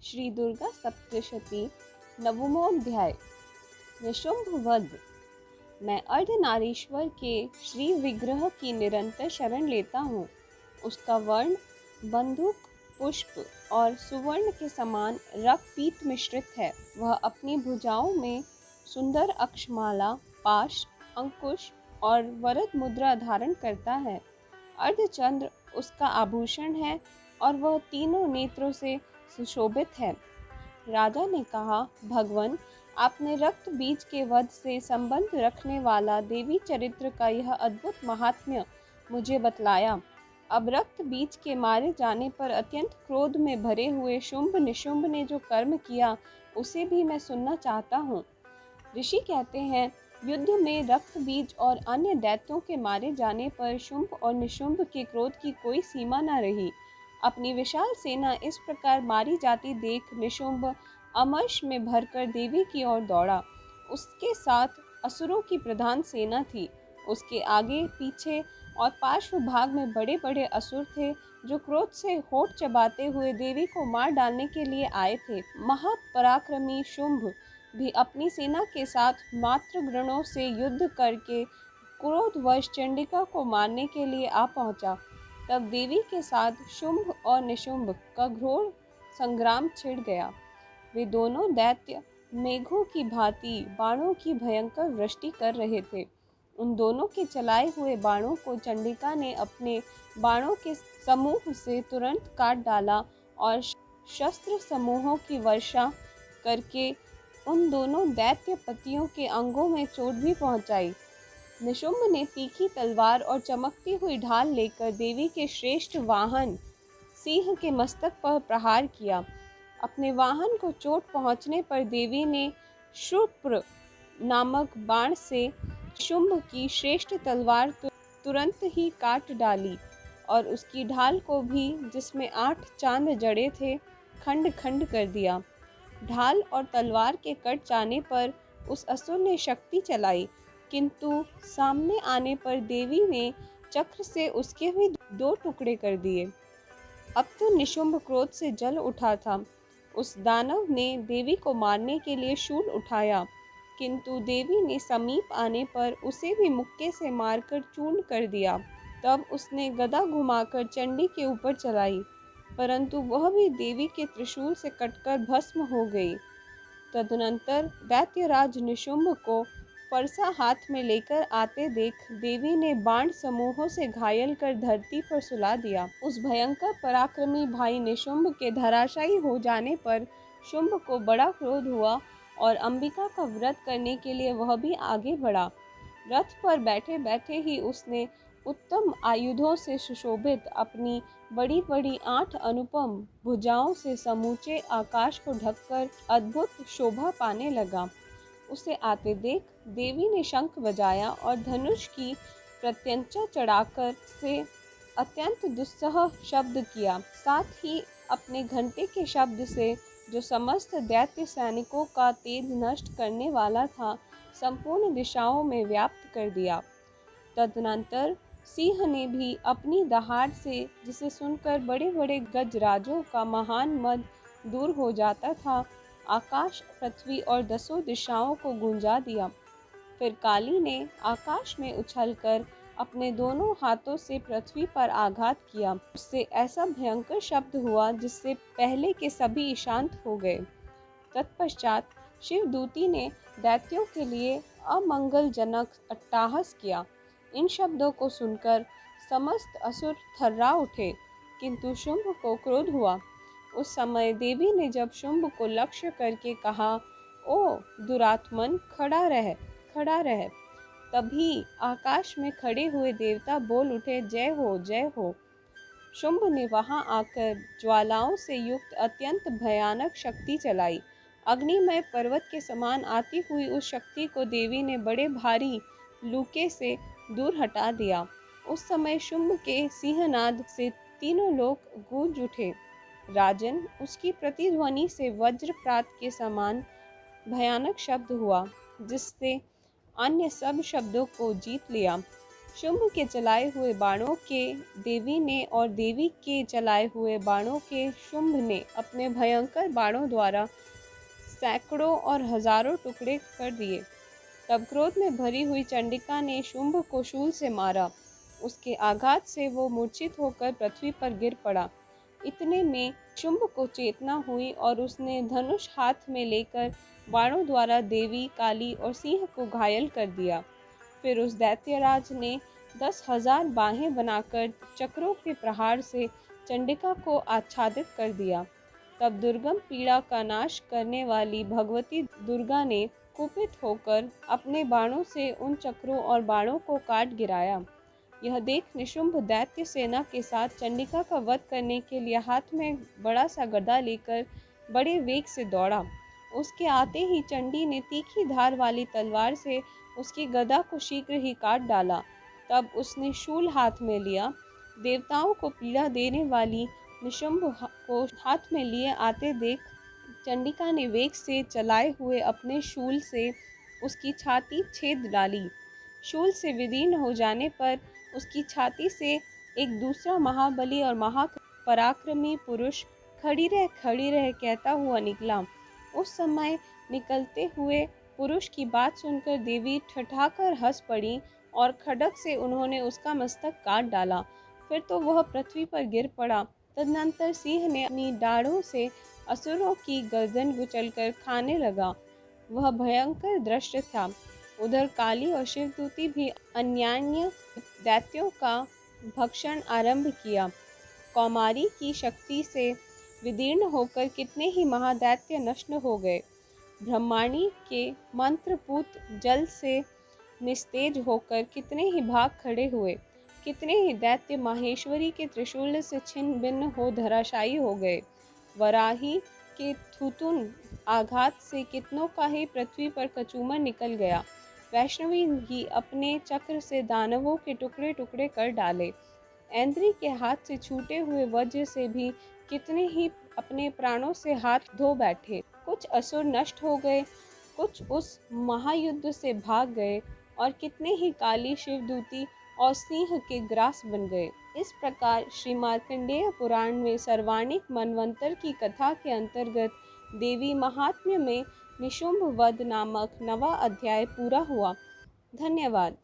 श्री दुर्गा सप्तशती नवमोध्याय। निशुंभ वध। मैं अर्धनारीश्वर के श्री विग्रह की निरंतर शरण लेता हूँ। उसका वर्ण बंदूक, पुष्प और सुवर्ण के समान रक्तपीत मिश्रित है। वह अपनी भुजाओं में सुंदर अक्षमाला, पाश, अंकुश और वरद मुद्रा धारण करता है। अर्धचंद्र उसका आभूषण है और वह तीनों नेत्रों से सुशोभित है। राजा ने कहा, भगवन, आपने रक्त बीज के वध से संबंध रखने वाला देवी चरित्र का यह अद्भुत महात्म्य मुझे बतलाया। अब रक्त बीज के मारे जाने पर अत्यंत क्रोध में भरे हुए शुंभ निशुंभ ने जो कर्म किया उसे भी मैं सुनना चाहता हूँ। ऋषि कहते हैं, युद्ध में रक्त बीज और अन्य दैत्यों के मारे जाने पर शुंभ और निशुंभ के क्रोध की कोई सीमा न रही। अपनी विशाल सेना इस प्रकार मारी जाती देख निशुंभ अमर्ष में भरकर देवी की ओर दौड़ा। उसके साथ असुरों की प्रधान सेना थी। उसके आगे पीछे और पार्श्व भाग में बड़े बड़े असुर थे जो क्रोध से होठ चबाते हुए देवी को मार डालने के लिए आए थे। महापराक्रमी शुंभ भी अपनी सेना के साथ मात्र गणों से युद्ध करके क्रोधवश चंडिका को मारने के लिए आ पहुंचा। तब देवी के साथ शुंभ और निशुंभ का घोर संग्राम छिड़ गया। वे दोनों दैत्य मेघों की भांति बाणों की भयंकर वृष्टि कर रहे थे। उन दोनों के चलाए हुए बाणों को चंडिका ने अपने बाणों के समूह से तुरंत काट डाला और शस्त्र समूहों की वर्षा करके उन दोनों दैत्य पतियों के अंगों में चोट भी पहुंचाई। निशुंभ ने तीखी तलवार और चमकती हुई ढाल लेकर देवी के श्रेष्ठ वाहन सिंह के मस्तक पर प्रहार किया। अपने वाहन को चोट पहुंचने पर देवी ने शुप्र नामक बाण से शुंभ की श्रेष्ठ तलवार तुरंत ही काट डाली और उसकी ढाल को भी, जिसमें 8 चांद जड़े थे, खंड खंड कर दिया। ढाल और तलवार के कट जाने पर उस असुर ने शक्ति चलाई, किंतु सामने आने पर देवी ने चक्र से उसके भी 2 टुकड़े कर दिए। अब तो निशुंभ क्रोध से जल उठा था। उस दानव ने देवी को मारने के लिए शूल उठाया, किंतु देवी ने समीप आने पर उसे भी मुक्के से मारकर चूर्ण कर दिया। तब उसने गदा घुमाकर चंडी के ऊपर चलाई, परंतु वह भी देवी के त्रिशूल से कटकर भस्म हो गई। तदनंतर दैत्यराज निशुंभ को फरसा हाथ में लेकर आते देख देवी ने बाण समूहों से घायल कर धरती पर सुला दिया। उस भयंकर पराक्रमी भाई निशुंभ के धराशायी हो जाने पर शुंभ को बड़ा क्रोध हुआ और अंबिका का व्रत करने के लिए वह भी आगे बढ़ा। रथ पर बैठे बैठे ही उसने उत्तम आयुधों से सुशोभित अपनी बड़ी बड़ी 8 अनुपम भुजाओं से समूचे आकाश को ढककर अद्भुत शोभा पाने लगा। उसे आते देख देवी ने शंख बजाया और धनुष की प्रत्यंचा चढ़ाकर से अत्यंत दुस्सह शब्द किया। साथ ही अपने घंटे के शब्द से, जो समस्त दैत्य सैनिकों का तेज नष्ट करने वाला था, संपूर्ण दिशाओं में व्याप्त कर दिया। तदनंतर सिंह ने भी अपनी दहाड़ से, जिसे सुनकर बड़े बड़े गजराजों का महान मद दूर हो जाता था, आकाश, पृथ्वी और 10 दिशाओं को गूंजा दिया। फिर काली ने आकाश में उछलकर अपने दोनों हाथों से पृथ्वी पर आघात किया। उससे ऐसा भयंकर शब्द हुआ जिससे पहले के सभी शांत हो गए। तत्पश्चात शिवदूती ने दैत्यों के लिए अमंगलजनक अट्टहास किया। इन शब्दों को सुनकर समस्त असुर थर्रा उठे, किंतु शुंभ को क्रोध हुआ। उस समय देवी ने जब शुंभ को लक्ष्य करके कहा, ओ दुरात्मन, खड़ा रह, खड़ा रह। तभी आकाश में खड़े हुए देवता बोल उठे, जय हो, जय हो। शुंभ ने वहां आकर ज्वालाओं से युक्त अत्यंत भयानक शक्ति चलाई। अग्निमय पर्वत के समान आती हुई उस शक्ति को देवी ने बड़े भारी लूके से दूर हटा दिया। उस समय शुंभ के सिंहनाद से तीनों लोक गूंज उठे। राजन, उसकी प्रतिध्वनि से वज्रपात के समान भयानक शब्द हुआ, जिससे अन्य सब शब्दों को जीत लिया। शुंभ के चलाए हुए बाणों के देवी ने और देवी के चलाए हुए बाणों के शुंभ ने अपने भयंकर बाणों द्वारा सैकड़ों और हजारों टुकड़े कर दिए। तब क्रोध में भरी हुई चंडिका ने शुंभ को शूल से मारा। उसके आघात से वो मूर्छित होकर पृथ्वी पर गिर पड़ा। इतने में शुंभ को चेतना हुई और उसने धनुष हाथ में लेकर बाणों द्वारा देवी, काली और सिंह को घायल कर दिया। फिर उस दैत्यराज ने 10,000 बाहें बनाकर चक्रों के प्रहार से चंडिका को आच्छादित कर दिया। तब दुर्गम पीड़ा का नाश करने वाली भगवती दुर्गा ने कुपित होकर अपने बाणों से उन चक्रों और बाणों को काट गिराया। यह देख निशुंभ दैत्य सेना के साथ चंडिका का वध करने के लिए हाथ में बड़ा सा गदा लेकर बड़े वेग से दौड़ा। उसके आते ही चंडी ने तीखी धार वाली तलवार से उसकी गदा को शीघ्र ही काट डाला। तब उसने शूल हाथ में लिया। देवताओं को पीड़ा देने वाली निशुंभ को हाथ में लिए आते देख चंडिका ने वेग से चलाए हुए अपने शूल से उसकी छाती छेद डाली। शूल से विदीर्ण हो जाने पर उसकी छाती से एक दूसरा महाबली और महापराक्रमी पुरुष खड़ी रह कहता हुआ निकला। उस समय निकलते हुए पुरुष की बात सुनकर देवी ठठाकर हंस पड़ी और खड्ग से उन्होंने उसका मस्तक काट डाला। फिर तो वह पृथ्वी पर गिर पड़ा। तदनंतर सिंह ने अपनी दाढ़ों से असुरों की गर्दन कुचलकर खाने लगा। वह भयंकर दृश्य था। उधर काली और शिवदूती भी अन्यान्य दैत्यों का भक्षण आरंभ किया। कौमारी की शक्ति से विदीर्ण होकर कितने ही महादैत्य नष्ट हो गए। ब्रह्माणी के मंत्रपूत जल से निस्तेज होकर कितने ही भाग खड़े हुए। कितने ही दैत्य माहेश्वरी के त्रिशूल से छिन्न भिन्न हो धराशायी हो गए। वराही के थुतुन आघात से कितनों का ही पृथ्वी पर कचूमर निकल गया। वैष्णवी ही अपने चक्र से दानवों के टुकड़े टुकड़े कर डाले। ऐन्द्री के हाथ से छूटे हुए वज्र से भी कितने ही अपने प्राणों से हाथ धो बैठे। कुछ असुर नष्ट हो गए, कुछ उस महायुद्ध से भाग गए और कितने ही काली शिवदूती और सिंह के ग्रास बन गए। इस प्रकार श्री मार्कंडेय पुराण में सर्वाणिक मनवंतर की कथा के अंतर्गत देवी महात्म्य में निशुंभ वध नामक 9वां अध्याय पूरा हुआ। धन्यवाद।